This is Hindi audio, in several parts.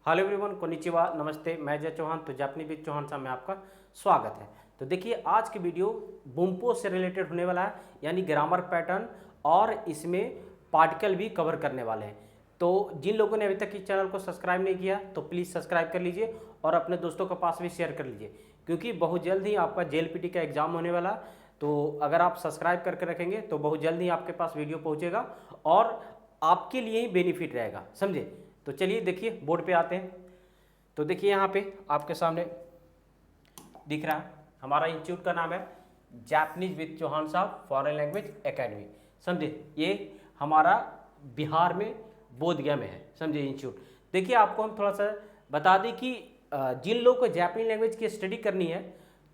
हेलो एवरीवन, कोनिचिवा, नमस्ते। मैं जय चौहान, तो जापानी विद चौहान साहब में आपका स्वागत है। तो देखिए, आज की वीडियो बुम्पो से रिलेटेड होने वाला है, यानी ग्रामर पैटर्न, और इसमें पार्टिकल भी कवर करने वाले हैं। तो जिन लोगों ने अभी तक इस चैनल को सब्सक्राइब नहीं किया तो प्लीज़ सब्सक्राइब कर लीजिए और अपने दोस्तों के पास भी शेयर कर लीजिए, क्योंकि बहुत जल्द ही आपका JLPT का एग्ज़ाम होने वाला। तो अगर आप सब्सक्राइब करके रखेंगे तो बहुत जल्द ही आपके पास वीडियो पहुँचेगा और आपके लिए ही बेनिफिट रहेगा, समझे। तो चलिए देखिए, बोर्ड पे आते हैं। तो देखिए, यहाँ पे आपके सामने दिख रहा है, हमारा इंस्टीट्यूट का नाम है जापानीज विद चौहान साहब फॉरेन लैंग्वेज एकेडमी, समझे। ये हमारा बिहार में बोधगया में है, समझे, इंस्टीट्यूट। देखिए, आपको हम थोड़ा सा बता दें कि जिन लोगों को जापानी लैंग्वेज की स्टडी करनी है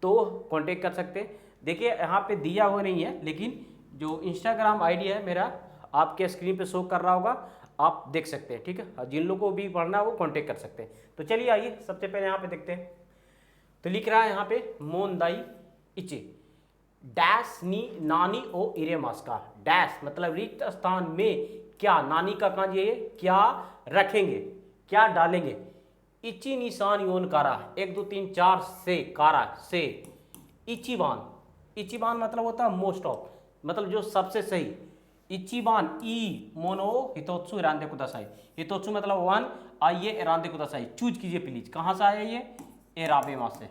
तो कांटेक्ट कर सकते हैं। देखिए, यहाँ पे दिया हुआ नहीं है, लेकिन जो इंस्टाग्राम आईडी है मेरा, आपके स्क्रीन पे शो कर रहा होगा, आप देख सकते हैं, ठीक है। जिन लोगों को भी पढ़ना है वो कांटेक्ट कर सकते हैं। तो चलिए आइए, सबसे पहले यहाँ पे देखते हैं। तो लिख रहा है यहाँ पे मोनदाई इचे डैश नी नानी ओ इरे मास्का। डैश मतलब रिक्त स्थान में क्या, नानी का कांज ये क्या रखेंगे, क्या डालेंगे। इची निशान योन कारा, 1 2 3 4 से कारा से इचिबान। इचिबान मतलब होता है मोस्ट ऑफ, मतलब जो सबसे सही। इचिबान ई मोनो हितोत्सु एरांदे कुदासाई। हितोत्सु मतलब वन, आइए एरांदे कुदासाई, चूज कीजिए प्लीज। कहाँ से आया ये? एराबेमा से।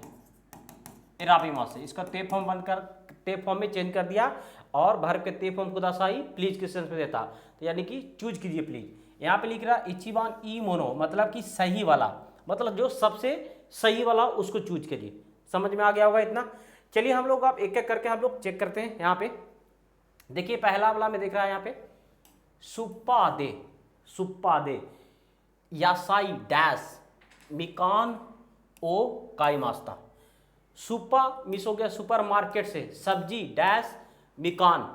एराबेमा से। इसका ते फॉर्म बनकर ते फॉर्म में चेंज कर दिया और भर के ते फॉर्म कुदासाई प्लीज क्वेश्चन में देता, तो यानी कि चूज कीजिए प्लीज। यहाँ पे लिख रहा इचिबान ई मोनो मतलब कि सही वाला, मतलब जो सबसे सही वाला उसको चूज कीजिए। समझ में आ गया होगा इतना। चलिए हम लोग आप एक एक करके हम लोग चेक करते हैं। यहाँ पे देखिए, पहला वाला में देख रहा है यहाँ पे सुप्पा दे। सुप्पा दे यासाई डैश मिकान ओ काई मास्ता। सुप्पा मिस हो गया सुपर मार्केट से, सब्जी डैश मिकान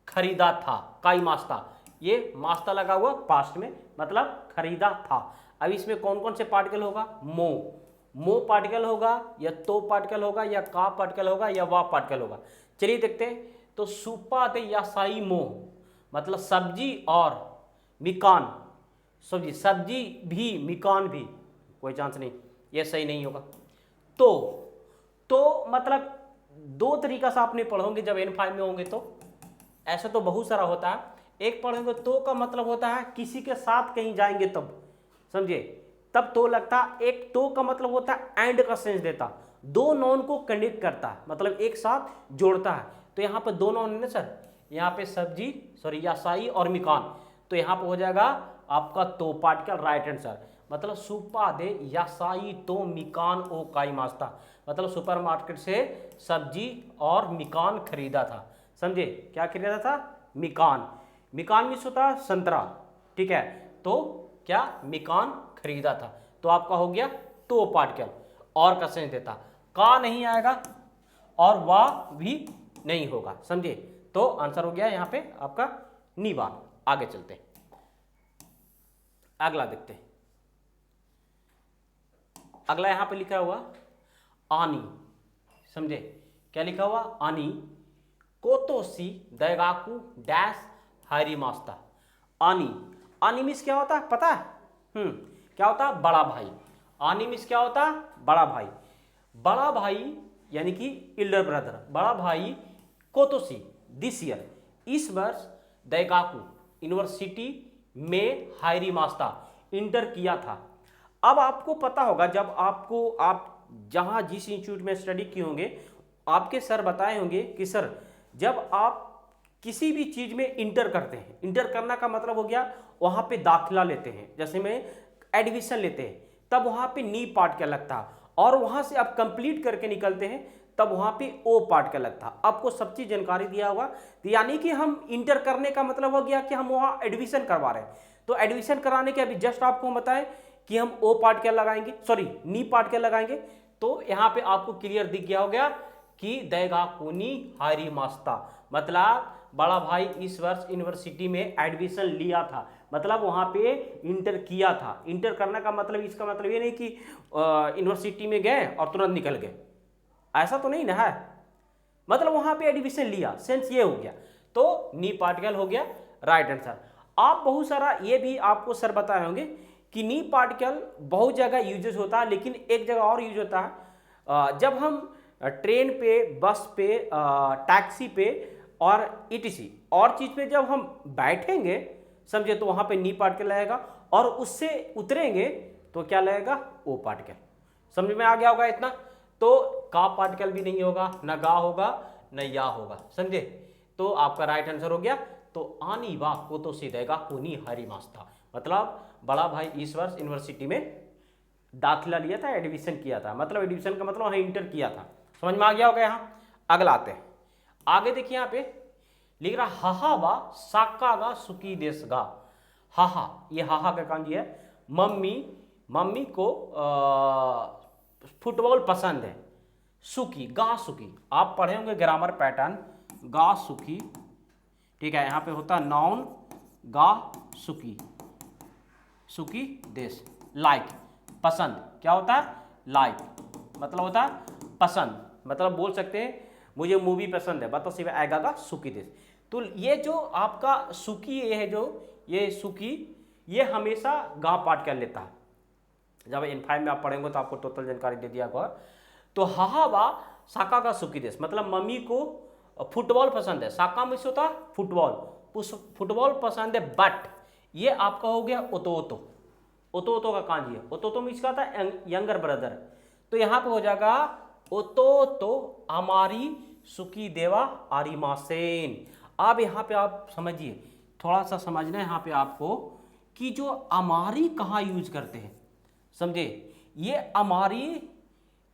खरीदा था, काई मास्ता, ये मास्ता लगा हुआ पास्ट में, मतलब खरीदा था। अब इसमें कौन कौन से पार्टिकल होगा? मो पार्टिकल होगा, या तो पार्टिकल होगा, या का पार्टिकल होगा, या वा पार्टिकल होगा। चलिए देखते हैं। तो सुपा दे यासाई मो मतलब सब्जी और मिकान, सब्जी सब्जी भी मिकान भी, कोई चांस नहीं, ये सही नहीं होगा। तो मतलब दो तरीका से आपने पढ़ोगे जब N5 में होंगे। तो ऐसा तो बहुत सारा होता है। एक पढ़ोगे तो का मतलब होता है किसी के साथ कहीं जाएंगे तब, समझे, तब तो लगता। एक तो का मतलब होता है एंड का सेंस देता, दो नॉन को कनेक्ट करता, मतलब एक साथ जोड़ता है। तो यहाँ पे दो नॉन है ना सर, यहाँ पे सब्जी सॉरी यासाई और मिकान, तो यहाँ पे हो जाएगा आपका तो पार्टिकल, राइट आंसर। मतलब सुपा दे यासाई तो मिकान ओ काई मास्ता, मतलब सुपरमार्केट से सब्जी और मिकान खरीदा था, समझे। क्या खरीदा था? मिकान। मिकान मीन्स होता है संतरा, ठीक है। तो क्या मिकान खरीदा था, तो आपका हो गया तो पार्टिकल, और का सेंस देता, का नहीं आएगा और वाह भी नहीं होगा, समझे। तो आंसर हो गया यहाँ पे आपका निबान। आगे चलते हैं, अगला देखते हैं। अगला यहाँ पे लिखा हुआ आनी, समझे। क्या लिखा हुआ? आनी कोतोसी दैगाकू डैश हारी मास्ता। आनी, आनी मीन्स क्या होता है पता है? क्या होता है? बड़ा भाई। आनी मीन्स क्या होता है? बड़ा भाई। बड़ा भाई यानी कि इल्डर ब्रदर, बड़ा भाई कोतोसी दिस ईयर, इस वर्ष दैगाकू यूनिवर्सिटी में हायरी मास्ता इंटर किया था। अब आपको पता होगा, जब आप जहां जिस इंस्टीट्यूट में स्टडी किए होंगे, आपके सर बताए होंगे कि सर जब आप किसी भी चीज में इंटर करते हैं, इंटर करना का मतलब हो गया वहां पे दाखिला लेते हैं, जैसे में एडमिशन लेते हैं, तब वहां पे नी पार्टिकल लगता है, और वहां से आप कंप्लीट करके निकलते हैं तब वहां पे ओ पार्टिकल लगता है। आपको सब चीज जानकारी दिया होगा। तो यानी कि हम इंटर करने का मतलब हो गया कि हम वहां एडमिशन करवा रहे हैं। तो एडमिशन कराने के अभी जस्ट आपको हम बताएं कि हम ओ पार्टिकल लगाएंगे, सॉरी नी पार्टिकल लगाएंगे। तो यहां पे आपको क्लियर दिख गया हो गया कि दैगाकुनी हायरी मास्ता, मतलब बड़ा भाई इस वर्ष यूनिवर्सिटी में एडमिशन लिया था, मतलब वहां पे इंटर किया था। इंटर करने का मतलब, इसका मतलब ये नहीं कि यूनिवर्सिटी में गए और तुरंत निकल गए, ऐसा तो नहीं ना है, मतलब वहां पे एडमिशन लिया, सेंस ये हो गया। तो नी पार्टिकल हो गया राइट आंसर। आप बहुत सारा ये भी आपको सर बताए होंगे कि नी पार्टिकल बहुत जगह यूजेस होता है, लेकिन एक जगह और यूज होता है जब हम ट्रेन पे, बस पे, टैक्सी पे और ईटीसी और चीज़ पे जब हम बैठेंगे, समझे, तो वहाँ पे नी पार्टिकल लगेगा, और उससे उतरेंगे तो क्या लगेगा, ओ पार्टिकल। समझ में आ गया होगा इतना। तो का पार्टिकल भी नहीं होगा, न गा होगा न या होगा, समझे। तो आपका राइट आंसर हो गया। तो आनी वाह को तो सीधेगा उनी हरी मास्ता, मतलब बड़ा भाई इस वर्ष यूनिवर्सिटी में दाखिला लिया था, एडमिशन किया था, मतलब एडमिशन का मतलब इंटर किया था। समझ में आ गया होगा। यहाँ अगला आते हैं, आगे देखिए यहाँ पे लिख रहा हाहा वा साका गा सुकी देश गा। हाहा, ये हाहा का कांजी है। मम्मी, मम्मी को फुटबॉल पसंद है। सुकी, गा सुकी, आप पढ़े होंगे ग्रामर पैटर्न, गा सुकी, ठीक है। यहाँ पे होता है नाउन गा सुकी, सुकी देश, लाइक, पसंद, क्या होता है, लाइक, मतलब होता है पसंद, मतलब बोल सकते हैं मुझे मूवी पसंद है, बता सिर्फ आएगा का सुकी देश। तो ये जो आपका सुकी, ये है जो ये सुकी, ये हमेशा गा पार्ट कर लेता है। जब इन 5 में आप पढ़ेंगे तो आपको टोटल जानकारी दे दिया गया। तो हाहा वा साका का सुकी देश, मतलब मम्मी को फुटबॉल पसंद है। साका में से होता है फुटबॉल, फुटबॉल पसंद है, बट ये आपका हो गया ओतो ओतो, ओतो ओतो का कांजी है। ओतो ओतो में इसका था यंगर ब्रदर, तो यहाँ पे हो जाएगा ओतो तो हमारी सुकी देवा आरी मासेन। अब यहाँ पे आप समझिए, थोड़ा सा समझना है यहाँ पे आपको कि जो हमारी कहाँ यूज करते हैं, समझे। ये हमारी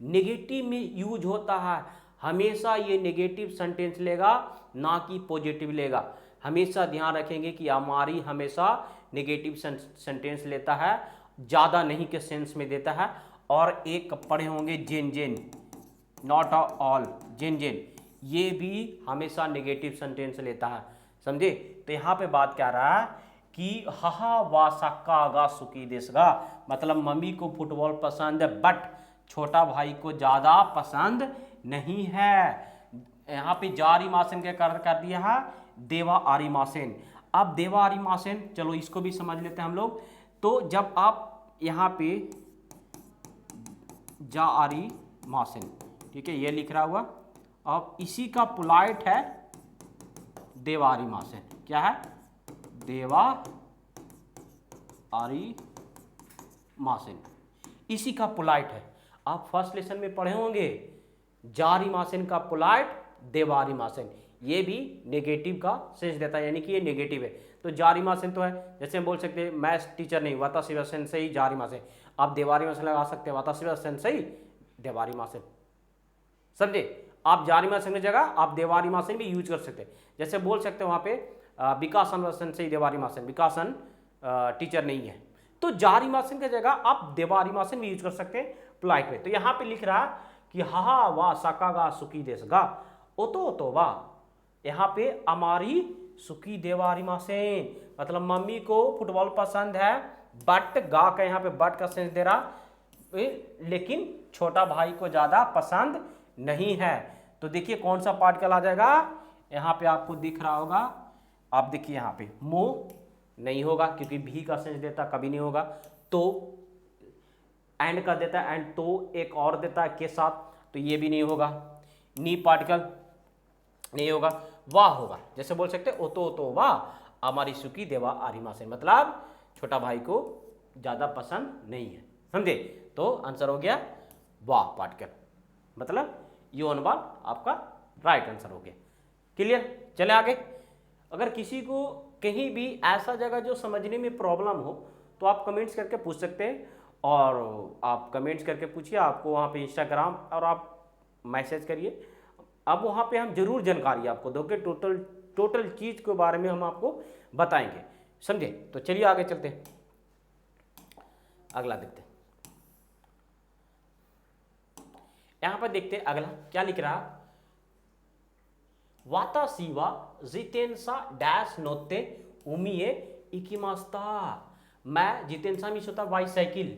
नेगेटिव में यूज होता है, हमेशा ये नेगेटिव सेंटेंस लेगा, ना कि पॉजिटिव लेगा। हमेशा ध्यान रखेंगे कि हमारी हमेशा नेगेटिव सेंटेंस लेता है, ज़्यादा नहीं के सेंस में देता है। और एक पढ़े होंगे जेन जेन, नॉट ऑल, जेन जेन, ये भी हमेशा नेगेटिव सेंटेंस लेता है, समझे। तो यहाँ पे बात क्या रहा है कि हाहा वा साका गा सुकी देश गा, मतलब मम्मी को फुटबॉल पसंद है, बट छोटा भाई को ज़्यादा पसंद नहीं है। यहाँ पे जारी मासेन के कर दिया है देवा आरी मासेन। अब देवा आरी मासेन, चलो इसको भी समझ लेते हैं हम लोग। तो जब आप यहाँ पे जा आरी मासेन, ठीक है, ये लिख रहा हुआ, अब इसी का पोलाइट है देवारी मासेन। क्या है, देवा आरी मासेन, इसी का पोलाइट है। आप फर्स्ट लेसन में पढ़े होंगे जारी मासेन का पोलाइट देवारी मासेन, ये भी नेगेटिव का सेंस देता है, यानी कि ये नेगेटिव है। तो जारी मासेन तो है, जैसे हम बोल सकते हैं मैथ्स टीचर नहीं, वाताशिवा से ही जारी मासेन, आप देवारी मासेन लगा सकते हैं, वाताशिवा से ही देवारी मासेन, समझे। आप जारी मासेन की जगह आप देवारी मासेन भी यूज कर सकते हैं। जैसे बोल सकते हैं वहाँ पे विकासन वसन से ही देवारी मासेन, विकासन टीचर नहीं है, तो जारी मासेन की जगह आप देवारी मासेन भी यूज कर सकते हैं पोलाइट में। तो यहाँ पे लिख रहा कि हा वा साका गा सुकी देश गा ओतो तो वा, यहाँ पे हमारी सुकी देवारी मासेन, मतलब मम्मी को फुटबॉल पसंद है, बट गा का यहाँ पे बट का सेंस दे रहा, लेकिन छोटा भाई को ज्यादा पसंद नहीं है। तो देखिए कौन सा पार्टिकल आ जाएगा, यहाँ पे आपको दिख रहा होगा, आप देखिए यहाँ पे मो नहीं होगा क्योंकि भी का सेंस देता कभी नहीं होगा। तो एंड का देता है, एंड तो एक और देता है के साथ, तो ये भी नहीं होगा। नी पार्टिकल नहीं होगा, वाह होगा। जैसे बोल सकते ओतो वाह हमारी सुकी देवा आरिमा से, मतलब छोटा भाई को ज्यादा पसंद नहीं है, समझे। तो आंसर हो गया वाह पार्टिकल, मतलब योन बाल आपका राइट आंसर हो गया। क्लियर, चले आगे। अगर किसी को कहीं भी ऐसा जगह जो समझने में प्रॉब्लम हो तो आप कमेंट्स करके पूछ सकते हैं, और आप कमेंट्स करके पूछिए, आपको वहाँ पे इंस्टाग्राम और आप मैसेज करिए। अब वहाँ पे हम जरूर जानकारी आपको दोगे, टोटल चीज़ के बारे में हम आपको बताएंगे, समझे। तो चलिए आगे चलते हैं, अगला देखते हैं। यहाँ पर देखते हैं अगला क्या लिख रहा, वाता सीवा जितेंसा डैश नोते उमिए इकिमास्ता, मैं जितेंसा मिस होता बाई साइकिल,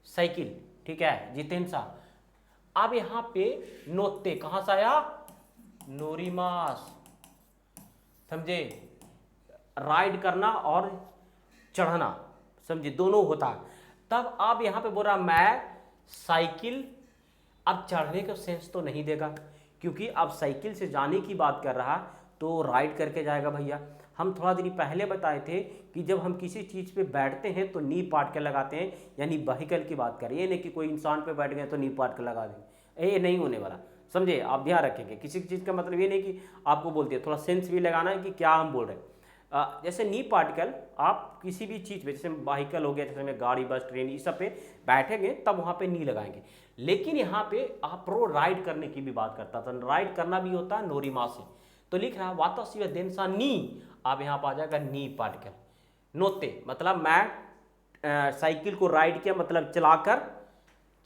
साइकिल, ठीक है, जितेंसा। अब यहाँ पे नोते कहाँ से आया, नोरिमास, समझे, राइड करना और चढ़ना, समझे, दोनों होता है। तब अब यहाँ पे बोल रहा मैं साइकिल, अब चढ़ने का सेंस तो नहीं देगा, क्योंकि अब साइकिल से जाने की बात कर रहा तो राइड करके जाएगा भैया। हम थोड़ा दिन पहले बताए थे कि जब हम किसी चीज़ पे बैठते हैं तो नी पार्टिकल लगाते हैं, यानी व्हीकल की बात करें, ये नहीं कि कोई इंसान पे बैठ गए तो नी पार्टिकल लगा देंगे, ये नहीं होने वाला, समझे। आप ध्यान रखेंगे, किसी चीज़ का मतलब ये नहीं कि आपको बोलते हैं, थोड़ा सेंस भी लगाना है कि क्या हम बोल रहे हैं। जैसे नी पार्टिकल आप किसी भी चीज़ पे, जैसे व्हीकल हो गया, जैसे में गाड़ी बस ट्रेन इस सब पे बैठेंगे तब वहाँ पे नी लगाएंगे। लेकिन यहाँ पे आप प्रो राइड करने की भी बात करता था, राइड करना भी होता है नोरिमा से, तो लिख रहा है वाता शिव देनसा नी, अब यहाँ पर आ जाएगा नी पार्टिकल। नोते मतलब मैं साइकिल को राइड किया, मतलब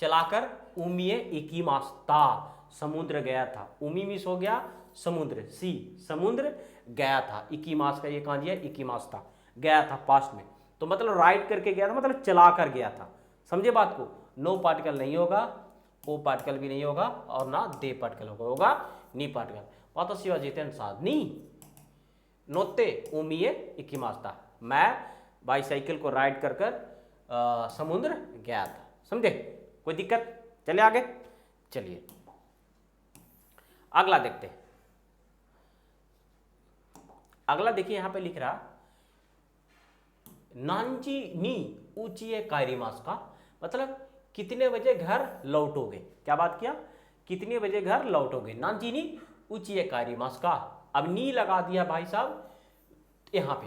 चलाकर उमिए इकीमास्ता, समुद्र गया था, उमी मिस हो गया समुद्र, सी समुद्र गया था, इकीमास का ये कहाँ दिया, इकीमास्ता गया था पास्ट में, तो मतलब राइड करके गया था, मतलब चला कर गया था, समझे बात को। नो पार्टिकल नहीं होगा, ओ पार्टिकल भी नहीं होगा, और ना दे पार्टिकल होगा नी पार्टिकल। वाता शिवा जितेन साधनी नोते उमिए इकीमास्ता, मैं बाईसाइकिल को राइड कर समुद्र गया था, समझे। कोई दिक्कत, चले आगे, चलिए अगला देखते हैं। अगला देखिए यहाँ पे लिख रहा नांची नी ऊंची कायरीमास का, मतलब कितने बजे घर लौटोगे, क्या बात किया, कितने बजे घर लौटोगे, नांची नी ऊंची कायरीमास का। अब नी लगा दिया भाई साहब यहाँ पे,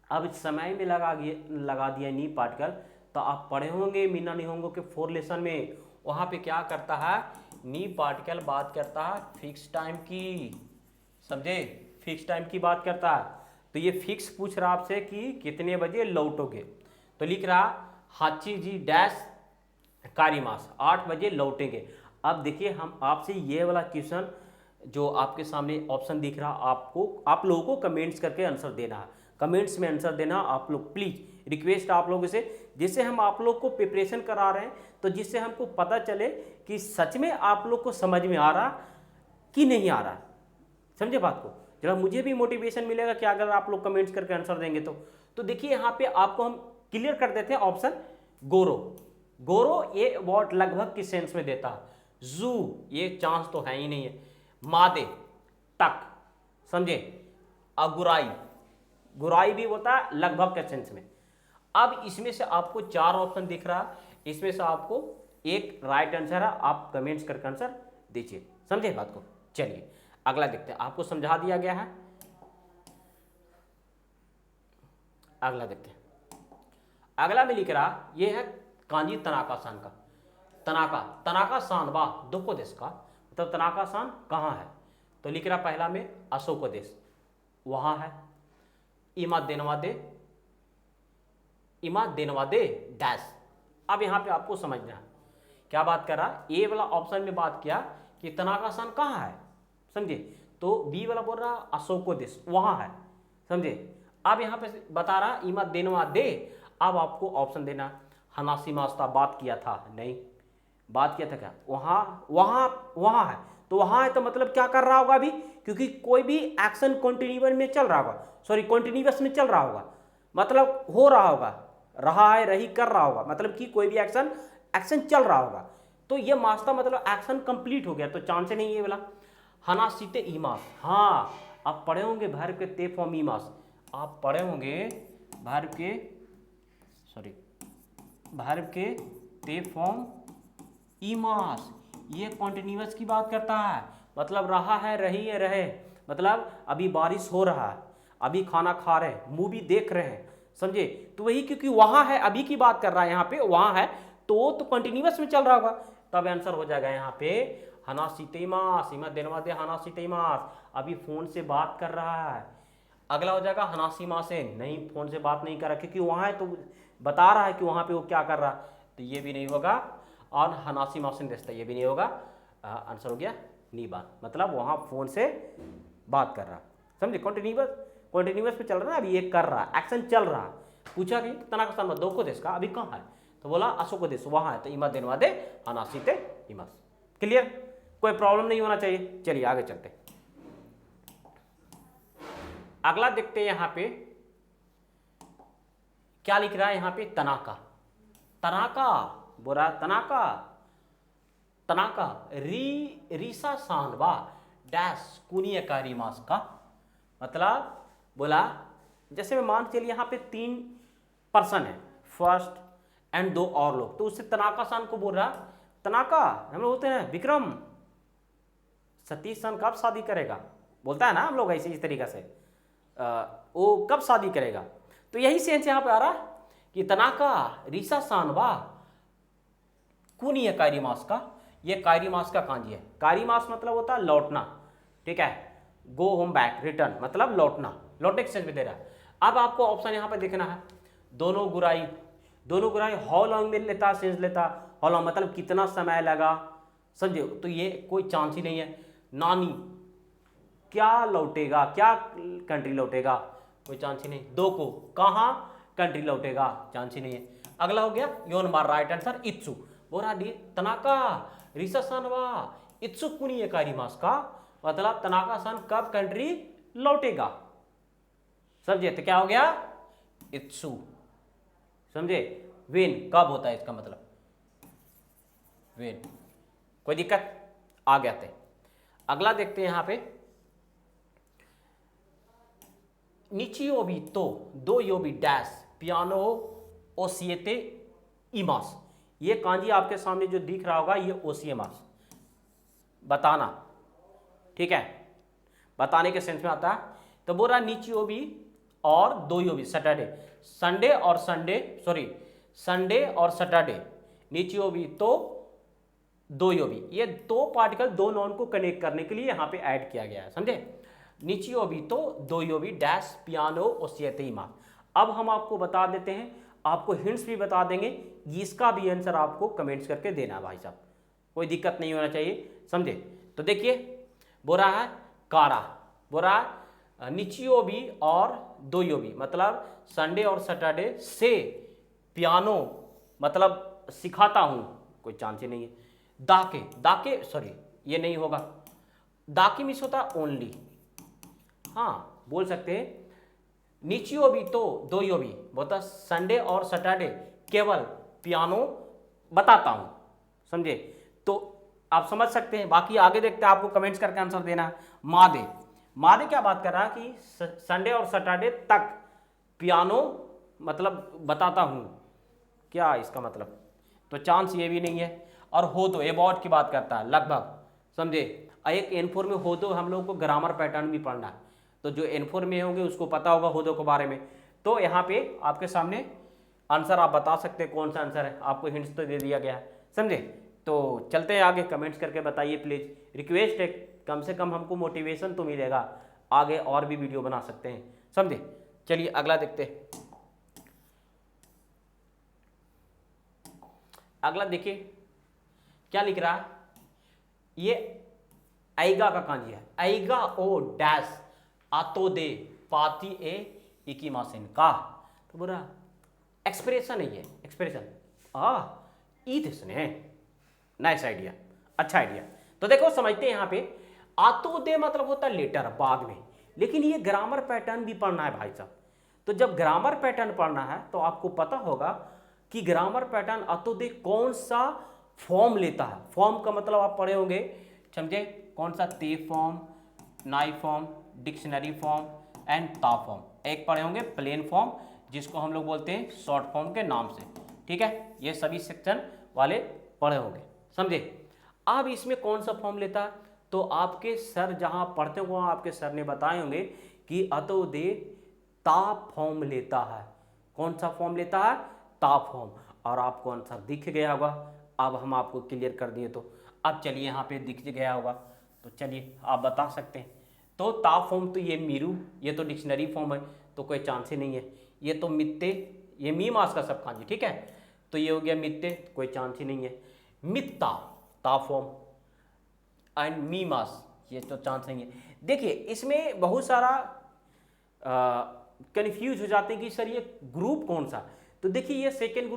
अब समय में लगा दिया नी पार्टिकल, तो आप पढ़े होंगे मीना नहीं होंगे कि 4 लेसन में, वहाँ पे क्या करता है, नी पार्टिकल बात करता है फिक्स टाइम की, समझे, फिक्स टाइम की बात करता है। तो ये फिक्स पूछ रहा आपसे कि कितने बजे लौटोगे, तो लिख रहा हाची जी डैश कारीमास 8 बजे लौटेंगे। अब देखिए हम आपसे ये वाला क्वेश्चन जो आपके सामने ऑप्शन दिख रहा, आप लोगों को कमेंट्स करके आंसर देना है, कमेंट्स में आंसर देना आप लोग, प्लीज़ रिक्वेस्ट आप लोगों से, जिससे हम आप लोग को प्रिपरेशन करा रहे हैं, तो जिससे हमको पता चले कि सच में आप लोग को समझ में आ रहा कि नहीं आ रहा, समझे बात को। जरा मुझे भी मोटिवेशन मिलेगा कि अगर आप लोग कमेंट्स करके आंसर देंगे तो देखिए यहाँ पे आपको हम क्लियर कर देते हैं ऑप्शन गोरो, गोरो ये वर्ड लगभग किस सेंस में देता है, जू ये चांस तो है ही नहीं है, मादे तक, समझे, अगुराई, गुराई भी होता है लगभग के सेंस में। अब इसमें से आपको 4 ऑप्शन दिख रहा है, इसमें से आपको एक राइट आंसर है, आप कमेंट्स करके आंसर दीजिए, समझे बात को। चलिए अगला देखते हैं, आपको समझा दिया गया है, अगला देखते हैं। अगला में लिख रहा ये है कांजी तनाका सान का, तनाका सान बा दोको देश का, मतलब तनाका सान कहाँ है, तो लिख रहा पहला में अशोको देश वहाँ है, इमा देनवा दे डैश। अब यहाँ पे आपको समझना है क्या बात कर रहा, ए वाला ऑप्शन में बात किया कि तनाका सान कहाँ है, समझे, तो बी वाला बोल रहा अशोको देश वहाँ है, समझे। अब यहाँ पे बता रहा इमा देनवा दे, अब आपको ऑप्शन देना, हनासी मास्ता बात किया था, नहीं बात किया था क्या, वहाँ है, तो वहाँ है तो मतलब क्या कर रहा होगा अभी, क्योंकि कोई भी एक्शन कॉन्टिन्यूस में चल रहा होगा, सॉरी कॉन्टिन्यूस में चल रहा होगा, मतलब हो रहा होगा, रहा है रही कर रहा होगा, मतलब कि कोई भी एक्शन चल रहा होगा, तो ये मास्ता मतलब एक्शन कंप्लीट हो गया, तो चांस नहीं ये वाला। हनासीते ईमास, हाँ आप पढ़े होंगे भर के ते फॉर्म ईमास, आप पढ़े होंगे भर के ते फॉर्म ईमास, ये कॉन्टिन्यूस की बात करता है, मतलब रहा है रही है रहे, मतलब अभी बारिश हो रहा है, अभी खाना खा रहे हैं, मूवी देख रहे हैं, समझे, तो वही क्योंकि वहाँ है अभी की बात कर रहा है, यहाँ पे वहाँ है तो कंटिन्यूस में चल रहा होगा, तब आंसर हो जाएगा यहाँ पे हनासीतेमास, इमा देनवा दे हनासीतेमास, अभी फोन से बात कर रहा है। अगला हो जाएगा हनासीमा से, नहीं फोन से बात नहीं कर रहा, क्योंकि वहाँ है तो बता रहा है कि वहाँ पे वो क्या कर रहा, तो ये भी नहीं होगा, और हनासीमा से देता ये भी नहीं होगा, आंसर हो गया नी बात, मतलब वहाँ फोन से बात कर रहा, समझे, कॉन्टिन्यूस पे चल रहा है, अभी ये कर रहा, एक्शन चल रहा। पूछा कि तनाका सान दो को देश का अभी कहाँ है, तो बोला अशोको देश वहाँ है, तो इमा देनवा दे हनासीते इमास, क्लियर, कोई प्रॉब्लम नहीं होना चाहिए। चलिए आगे चलते, अगला देखते हैं यहाँ पे क्या लिख रहा है, यहाँ पे तनाका, तनाका, बोला तनाका, तनाका रीसा सांवा डैश कुनिया कारिमास का। मतलब बोला जैसे मैं मान चलिए यहाँ पे 3 पर्सन है, फर्स्ट एंड 2 और लोग, तो उससे तनाका सान को बोल रहा, तनाका हम लोग बोलते हैं विक्रम सतीश सन कब शादी करेगा, बोलता है ना हम लोग ऐसे इस तरीका से, वो कब शादी करेगा। तो यही सेंस यहाँ पे आ रहा कि तनाका रीसा सानवा कुनिया कारिमास का। ये कारिमास का कांजी है। कारिमास मतलब होता है लौटना, ठीक है, गो होम बैक, रिटर्न मतलब लौटना, लौटने के सेंस में दे रहा है। अब आपको ऑप्शन यहाँ पे देखना है, दोनों गुराई, दोनों गुराई हाउ लॉन्ग में लेता, सेंस लेता, हाउ लॉन्ग मतलब कितना समय लगा, समझे, तो ये कोई चांस ही नहीं है। नानी क्या लौटेगा, क्या कंट्री लौटेगा, कोई चांस ही नहीं। दो को कहाँ कंट्री लौटेगा, चांस ही नहीं है। अगला हो गया योन मार, राइट आंसर इत्सु, बोरा डी तनाका रिसा सानवा इत्सु कुनी कारिमास का, मतलब तनाका सन कब कंट्री लौटेगा, समझे, तो क्या हो गया इत्सु, समझे, वेन कब होता है इसका मतलब वेन। कोई दिक्कत, आ गया थे। अगला देखते हैं यहां पे, निचियोबी तो दो योबी डैश पियानो ओसिएते इमास। ये कांजी आपके सामने जो दिख रहा होगा ये ओसिएमास, बताना, ठीक है, बताने के सेंस में आता है। तो बोल रहा निचियोबी और दो योबी सैटरडे, संडे और संडे, सॉरी संडे और सैटरडे, निचियोबी तो दो योबी, ये दो पार्टिकल दो नॉन को कनेक्ट करने के लिए यहाँ पे ऐड किया गया है, समझे। निचियोबी तो दो योबी डैश पियानो ओसिएते इमास। अब हम आपको बता देते हैं, आपको हिंट्स भी बता देंगे, इसका भी आंसर आपको कमेंट्स करके देना है भाई साहब, कोई दिक्कत नहीं होना चाहिए, समझे। तो देखिए बोल रहा है कारा, बोल रहा है निचियोबी और दो योबी मतलब संडे और सैटरडे से पियानो मतलब सिखाता हूँ, कोई चांस ही नहीं है। दाके, दाके सॉरी ये नहीं होगा, दाके मिस होता ओनली, हाँ बोल सकते हैं। निचियोबी तो दो योबी बोलता संडे और सैटरडे केवल पियानो बताता हूं, समझे। तो आप समझ सकते हैं, बाकी आगे देखते हैं, आपको कमेंट्स करके आंसर देना है। मादे, मादे क्या बात कर रहा है कि संडे और सैटरडे तक पियानो मतलब बताता हूं, क्या इसका मतलब, तो चांस ये भी नहीं है। और हो दो अबाउट की बात करता है, लगभग, समझे। एक N4 में हो दो हम लोग को ग्रामर पैटर्न भी पढ़ना है, तो जो N4 में होंगे उसको पता होगा हो दो के बारे में। तो यहाँ पे आपके सामने आंसर आप बता सकते हैं कौन सा आंसर है, आपको हिंट्स तो दे दिया गया है, समझे। तो चलते हैं आगे, कमेंट्स करके बताइए प्लीज़, रिक्वेस्ट है, कम से कम हमको मोटिवेशन तो मिलेगा, आगे और भी वीडियो बना सकते हैं, समझे। चलिए अगला देखते हैं। अगला देखिए क्या लिख रहा है, ये आइगा का कांजी है, आइगा ओ डैश आतो दे पाती ए इकीमासिन का, तो बोला एक्सप्रेशन है ये, एक्सप्रेशन ईद इसने, नाइस आइडिया, अच्छा आइडिया। तो देखो समझते हैं यहाँ पे, आतो दे मतलब होता है लेटर बाद में, लेकिन ये ग्रामर पैटर्न भी पढ़ना है भाई साहब। तो जब ग्रामर पैटर्न पढ़ना है तो आपको पता होगा कि ग्रामर पैटर्न आतो दे कौन सा फॉर्म लेता है। फॉर्म का मतलब आप पढ़े होंगे, समझे, कौन सा, ते फॉर्म, नाई फॉर्म, डिक्शनरी फॉर्म एंड ता फॉर्म। एक पढ़े होंगे प्लेन फॉर्म जिसको हम लोग बोलते हैं शॉर्ट फॉर्म के नाम से, ठीक है, ये सभी सेक्शन वाले पढ़े होंगे, समझे। अब इसमें कौन सा फॉर्म लेता है, तो आपके सर जहां पढ़ते हो वहां आपके सर ने बताए होंगे कि अतो दे ता फॉर्म लेता है। कौन सा फॉर्म लेता है, ता फॉर्म, और आपको आंसर दिख गया होगा। अब हम आपको क्लियर कर दिए, तो अब चलिए यहाँ पे दिख गया होगा, तो चलिए आप बता सकते हैं। तो ता फॉर्म तो ये मीरू, ये तो डिक्शनरी फॉर्म है, तो कोई चांस ही नहीं है। ये तो मित्ते, ये मी मास का सब खांजी, ठीक है, तो ये हो गया मित्ते, कोई चांस ही नहीं है। मित्ता ता फॉर्म एंड मी मास, ये तो चांस नहीं है। देखिए इसमें बहुत सारा कंफ्यूज हो जाते हैं कि सर ये ग्रुप कौन सा, तो देखिए ये सेकेंड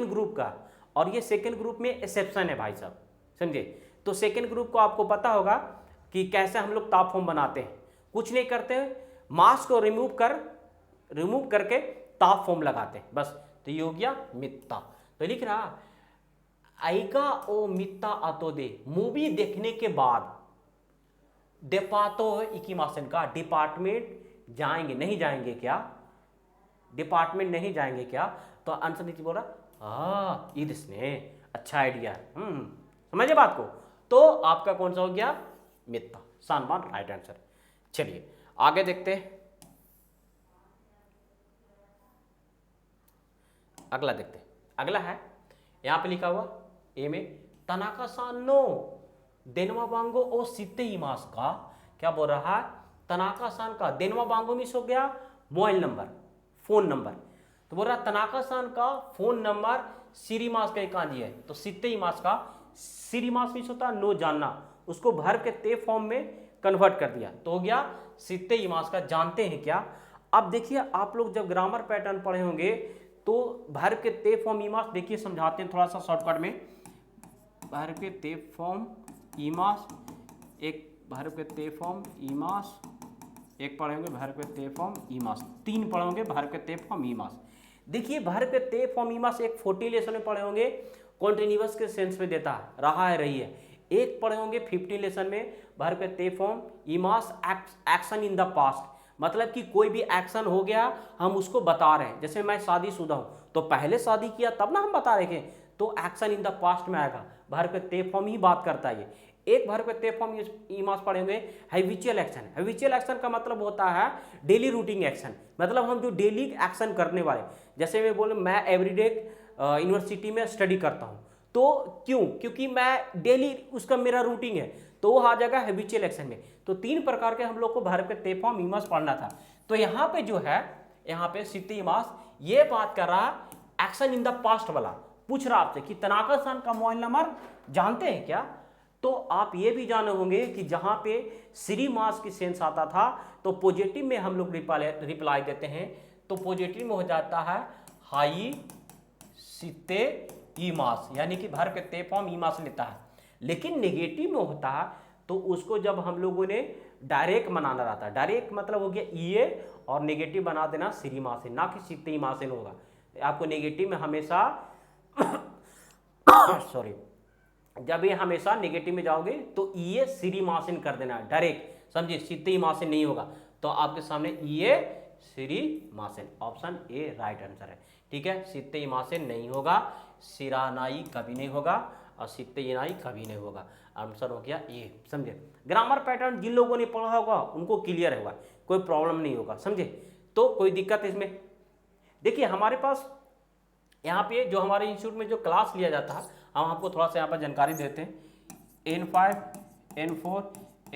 ग्रुप का और ये सेकेंड ग्रुप में एक्सेप्शन है भाई साहब, समझे। तो सेकेंड ग्रुप को आपको पता होगा कि कैसे हम लोग ता फॉर्म बनाते हैं, कुछ नहीं करते हैं, मास को रिमूव करके ता फॉर्म लगाते हैं, बस। तो ये हो गया मित्ता। तो लिख रहा आइका ओ मित्ता आतो दे, मूवी देखने के बाद डेपातो इकीमासन का, डिपार्टमेंट जाएंगे नहीं जाएंगे क्या, डिपार्टमेंट नहीं जाएंगे क्या, तो आंसर नीचे बोल रहा इसने अच्छा आइडिया, समझे बात को। तो आपका कौन सा हो गया, मित्ता, सानबान राइट आंसर। चलिए आगे देखते हैं, अगला देखते हैं। अगला है यहां पे लिखा हुआ ए में, तनाका सान नो देनवा बांगो ओ सिते इमास का, क्या बोल रहा है, तनाका सान का देनवा बांगो मिस हो गया मोबाइल नंबर, फोन नंबर, तो बोल रहा तनाका सान का फोन नंबर सीरीमास का एकांजी है, तो सिते इमास का सीरीमास मिस होता नो जानना, उसको भर के ते फॉर्म में कन्वर्ट कर दिया, तो हो गया सिते इमास का, जानते हैं क्या। अब देखिए आप लोग जब ग्रामर पैटर्न पढ़े होंगे तो भर के ते फॉर्म इमास, देखिए समझाते हैं थोड़ा सा शॉर्टकट में, भर के ते फॉर्म इमास, एक भर के ते फॉर्म इमास, एक पढ़ेंगे भर के ते फॉर्म इमास, तीन पढ़ोगे भर के ते फॉर्म इमास। देखिए भर के ते फॉर्म इमास एक 40 लेसन में पढ़े होंगे, कॉन्टिन्यूअस के सेंस में देता है, रहा है रही है। एक पढ़े होंगे 50 लेसन में भर के ते फॉर्म इमास एक्शन इन द पास्ट, मतलब कि कोई भी एक्शन हो गया हम उसको बता रहे हैं, जैसे मैं शादीशुदा हूं तो पहले शादी किया तब ना हम बता रहे थे, तो एक्शन इन द पास्ट में आएगा, भर के ते फॉर्म ही बात करता है। एक भर के ते फॉर्म इमास पढ़ेंगे हैबिचुअल एक्शन, हैबिचुअल एक्शन का मतलब होता है डेली रूटीन एक्शन, मतलब हम जो डेली एक्शन करने वाले, जैसे मैं बोलूं मैं एवरीडे यूनिवर्सिटी में स्टडी करता हूं, तो क्यों, क्योंकि मैं डेली उसका मेरा रूटीन है, तो वो आ जाएगा हैबिचुअल एक्शन में। तो तीन प्रकार के हम लोग को भर के ते फॉर्म इमास पढ़ना था। तो यहाँ पे जो है, यहाँ पे सिते इमास ये बात कर रहा एक्शन इन द पास्ट वाला, पूछ रहा आपसे कि तनाका सान का मोबाइल नंबर जानते हैं क्या। तो आप ये भी जाने होंगे कि जहां पे सीरीमास की सेंस आता था तो पॉजिटिव में हम लोग रिप्लाई देते हैं, तो पॉजिटिव में हो जाता है हाई सिते इमास, यानी कि भर के ते फॉर्म इमास लेता है। लेकिन नेगेटिव में होता है तो उसको जब हम लोगों ने डायरेक्ट बनाना रहता है, डायरेक्ट मतलब हो गया ये, और नेगेटिव बना देना सीरीमास से, ना कि सिते इमास से होगा। आपको नेगेटिव में हमेशा सॉरी, जब ये हमेशा नेगेटिव में जाओगे तो ये सीरीमासिन कर देना है डायरेक्ट, समझिए सिते इमासिन नहीं होगा। तो आपके सामने ये सीरीमासिन, ऑप्शन ए राइट आंसर है। ठीक है, सिते इमासिन नहीं होगा, सिरानाई कभी नहीं होगा, और सिते इनाई कभी नहीं होगा, आंसर हो गया ये। समझे, ग्रामर पैटर्न जिन लोगों ने पढ़ा होगा उनको क्लियर होगा, कोई प्रॉब्लम नहीं होगा, समझे। तो कोई दिक्कत इसमें, देखिए हमारे पास यहाँ पे जो हमारे इंस्टीट्यूट में जो क्लास लिया जाता है, हम आपको थोड़ा सा यहाँ पर जानकारी देते हैं, N5, N4,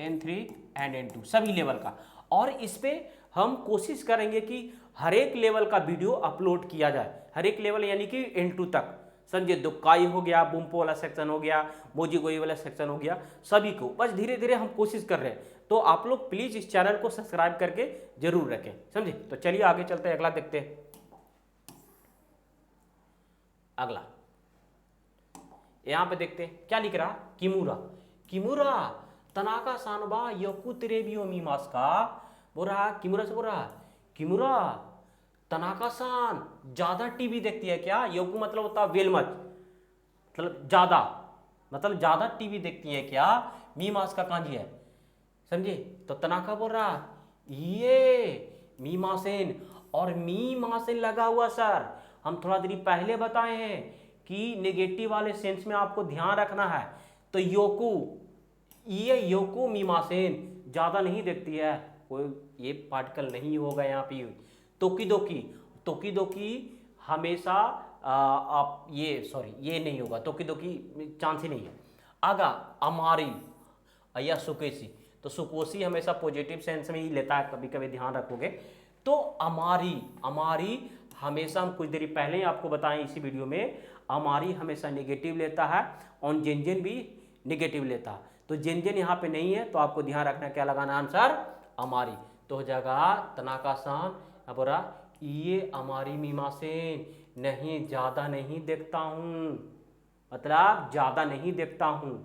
N3 and N2 सभी लेवल का, और इस पे हम कोशिश करेंगे कि हर एक लेवल का वीडियो अपलोड किया जाए, हर एक लेवल यानी कि N2 तक, समझे। दुक्काई हो गया, बुम्पो वाला सेक्शन हो गया, मोजी गोई वाला सेक्शन हो गया, सभी को बस धीरे धीरे हम कोशिश कर रहे हैं। तो आप लोग प्लीज इस चैनल को सब्सक्राइब करके जरूर रखें, समझे। तो चलिए आगे चलते हैं, अगला देखते हैं। अगला यहां पे देखते हैं क्या लिख रहा, किमुरा, किमुरा तनाका सानबा योकुतरेबियो मीमास का, बोल रहा किमुरा से बोल रहा किमुरा तनाका सान ज्यादा टीवी देखती है क्या, योकु मतलब होता है वेल मच, मतलब ज्यादा, मतलब ज्यादा टीवी देखती है क्या, मीमास का कांजी है, समझे। तो तनाका बोल रहा ये मीमासेन, और मीमासेन लगा हुआ सर, हम थोड़ा देर पहले बताए हैं कि नेगेटिव वाले सेंस में आपको ध्यान रखना है। तो योकु, ये योकु मीमासेन ज्यादा नहीं देखती है, कोई ये पार्टिकल नहीं होगा यहाँ पे। तोकीदोकी, तोकीदोकी हमेशा आप ये सॉरी ये नहीं होगा, तोकीदोकी चांस ही नहीं है। आगा अमारी या सुकेसी, तो सुकोसी हमेशा पॉजिटिव सेंस में ही लेता है, कभी कभी ध्यान रखोगे। तो अमारी, अमारी हमेशा, हम कुछ देर पहले ही आपको बताएं इसी वीडियो में, अमारी हमेशा नेगेटिव लेता है, और जेनजेन भी नेगेटिव लेता है। तो जेनजेन यहाँ पे नहीं है, तो आपको ध्यान रखना क्या लगाना आंसर, अमारी। तो हो जाएगा तनाका सान, अब बोला ये अमारी मीमासेन, नहीं ज्यादा नहीं देखता हूं, मतलब ज्यादा नहीं देखता हूं,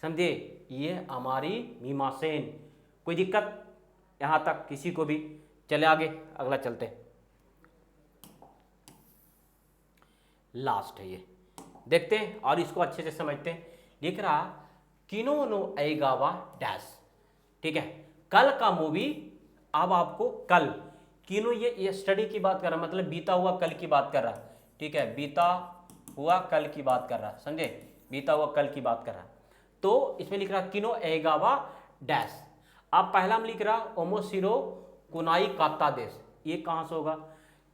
समझे, ये हमारी मीमासेन। कोई दिक्कत यहां तक किसी को भी, चले आगे अगला चलते। लास्ट है ये। देखते हैं और इसको अच्छे से समझते हैं। लिख रहा किनो नो एगावा डैश, ठीक है, कल का मूवी। अब आपको कल किनो, ये स्टडी की बात कर रहा, मतलब बीता हुआ कल की बात कर रहा, ठीक है, बीता हुआ कल की बात कर रहा, समझे, बीता हुआ कल की बात कर रहा। तो इसमें लिख रहा किनो एगावा डैश। अब पहला हम लिख रहा ओमोशिरो कुनाई काता देश। ये कहाँ से होगा,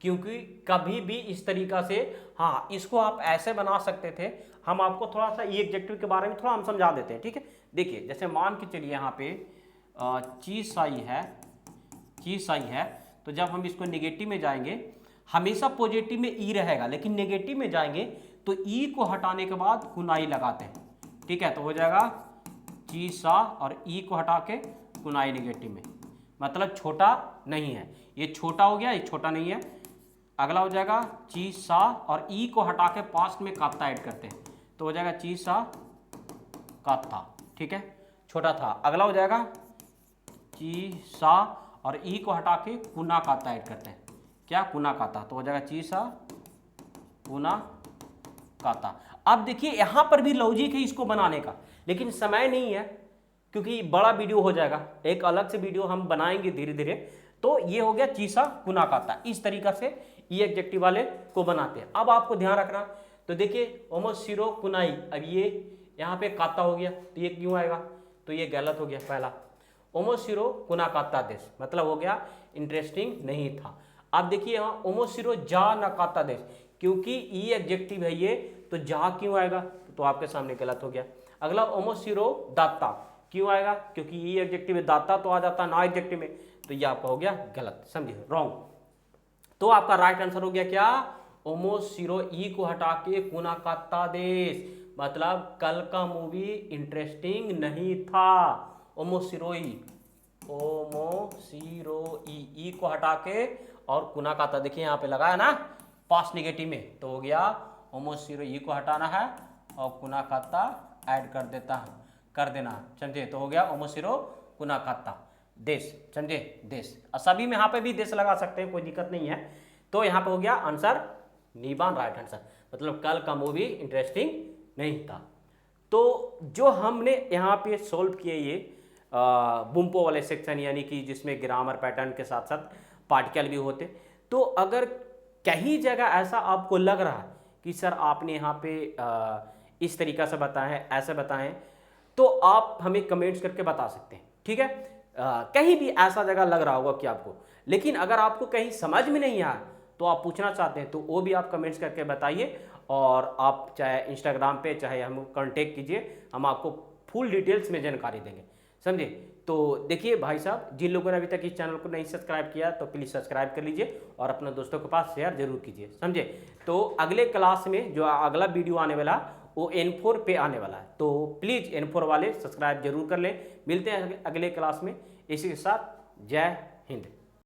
क्योंकि कभी भी इस तरीका से, हाँ इसको आप ऐसे बना सकते थे। हम आपको थोड़ा सा ई एडजेक्टिव के बारे में थोड़ा हम समझा देते हैं, ठीक है। देखिए जैसे मान के चलिए यहाँ पे चीसाई है, चीसाई है, तो जब हम इसको नेगेटिव में जाएंगे, हमेशा पॉजिटिव में ई रहेगा, लेकिन नेगेटिव में जाएंगे तो ई को हटाने के बाद कुनाई लगाते हैं, ठीक है, तो हो जाएगा चीसा और ई को हटा के कुनाई नेगेटिव में, मतलब छोटा नहीं है, ये छोटा हो गया, ये छोटा नहीं है। अगला हो जाएगा चीसा और ई को हटा के पास्ट में कात्ता ऐड करते हैं, तो हो जाएगा चीसा कात्ता, ठीक है, छोटा था। अगला हो जाएगा चीसा और ई को हटा के कुना कात्ता ऐड करते हैं, क्या, कुना काता, तो हो जाएगा चीसा कुना काता। अब देखिए यहाँ पर भी लॉजिक है इसको बनाने का, लेकिन समय नहीं है क्योंकि बड़ा वीडियो हो जाएगा, एक अलग से वीडियो हम बनाएंगे धीरे धीरे। तो ये हो गया चीसा कुना काता, इस तरीका से ये एडजेक्टिव वाले को बनाते हैं। अब आपको ध्यान रखना, तो देखिए ओमोशिरो कुनाई, अब ये यहाँ पे काता हो गया, तो ये क्यों आएगा, तो ये गलत हो गया पहला। ओमोशिरो कुना काता देश मतलब हो गया इंटरेस्टिंग नहीं था। अब देखिए यहाँ ओमोशिरो जा न काता देश, क्योंकि ई एडजेक्टिव है ये, तो जा क्यों आएगा, तो आपके सामने गलत हो गया। अगला ओमोशिरो दाता, क्यों आएगा, क्योंकि ई एडजेक्टिव है, दाता तो आ जाता ना एडजेक्टिव में, तो ये आपका हो गया गलत, समझिए रॉन्ग। तो आपका राइट आंसर हो गया क्या, ओमोशिरो, ई को हटा के कुना काता देश, मतलब कल का मूवी इंटरेस्टिंग नहीं था। ओमोशिरोई, ओमोशिरोई, ई को हटा के और कुना काता, देखिए यहाँ पे लगा है ना पास्ट नेगेटिव में, तो हो गया ओमोशिरो, ई को हटाना है और कुना काता ऐड कर देना, समझे, तो हो गया ओमोशिरो कुना काता देश, समझे, देश। और सभी में यहाँ पे भी देश लगा सकते हैं, कोई दिक्कत नहीं है। तो यहाँ पे हो गया आंसर नीबान राइट आंसर, मतलब कल का मूवी इंटरेस्टिंग नहीं था। तो जो हमने यहाँ पे सोल्व किए ये बुम्पो वाले सेक्शन, यानी कि जिसमें ग्रामर पैटर्न के साथ साथ पार्टिकल भी होते, तो अगर कहीं जगह ऐसा आपको लग रहा है कि सर आपने यहाँ पे इस तरीका से बताया है, ऐसे बताएं, तो आप हमें कमेंट्स करके बता सकते हैं, ठीक है। कहीं भी ऐसा जगह लग रहा होगा कि आपको, लेकिन अगर आपको कहीं समझ में नहीं आया तो आप पूछना चाहते हैं तो वो भी आप कमेंट्स करके बताइए, और आप चाहे इंस्टाग्राम पे चाहे हम कांटेक्ट कीजिए, हम आपको फुल डिटेल्स में जानकारी देंगे, समझे। तो देखिए भाई साहब, जिन लोगों ने अभी तक इस चैनल को नहीं सब्सक्राइब किया तो प्लीज़ सब्सक्राइब कर लीजिए और अपने दोस्तों के पास शेयर जरूर कीजिए, समझे। तो अगले क्लास में जो अगला वीडियो आने वाला वो N4 पे आने वाला है, तो प्लीज़ N4 वाले सब्सक्राइब जरूर कर लें। मिलते हैं अगले क्लास में, इसी के साथ जय हिंद।